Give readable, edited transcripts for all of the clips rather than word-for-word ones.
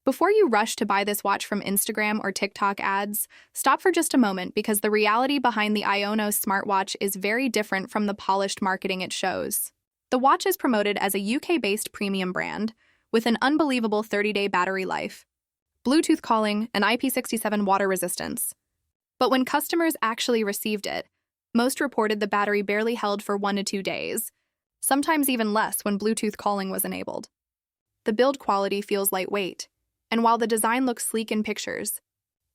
Before you rush to buy this watch from Instagram or TikTok ads, stop for just a moment because the reality behind the IONOS Smart Watch is very different from the polished marketing it shows. The watch is promoted as a UK-based premium brand with an unbelievable 30-day battery life, Bluetooth calling, and IP67 water resistance. But when customers actually received it, most reported the battery barely held for 1 to 2 days, sometimes even less when Bluetooth calling was enabled. The build quality feels lightweight, and while the design looks sleek in pictures,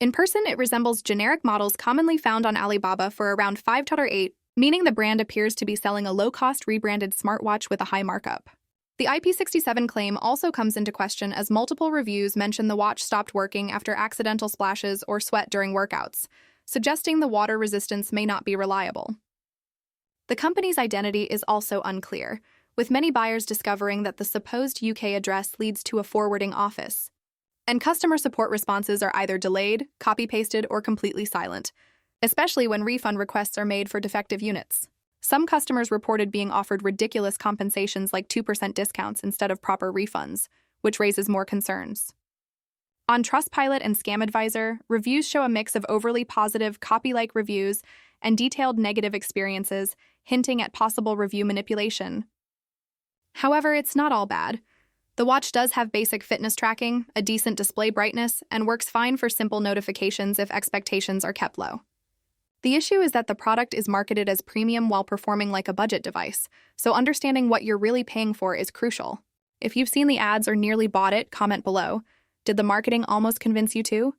in person it resembles generic models commonly found on Alibaba for around $5.8, meaning the brand appears to be selling a low-cost rebranded smartwatch with a high markup. The IP67 claim also comes into question as multiple reviews mention the watch stopped working after accidental splashes or sweat during workouts, suggesting the water resistance may not be reliable. The company's identity is also unclear, with many buyers discovering that the supposed UK address leads to a forwarding office. And customer support responses are either delayed, copy-pasted, or completely silent, especially when refund requests are made for defective units. Some customers reported being offered ridiculous compensations like 2% discounts instead of proper refunds, which raises more concerns. On Trustpilot and Scam Advisor, reviews show a mix of overly positive, copy-like reviews and detailed negative experiences, hinting at possible review manipulation. However, it's not all bad. The watch does have basic fitness tracking, a decent display brightness, and works fine for simple notifications if expectations are kept low. The issue is that the product is marketed as premium while performing like a budget device, so understanding what you're really paying for is crucial. If you've seen the ads or nearly bought it, comment below. Did the marketing almost convince you too?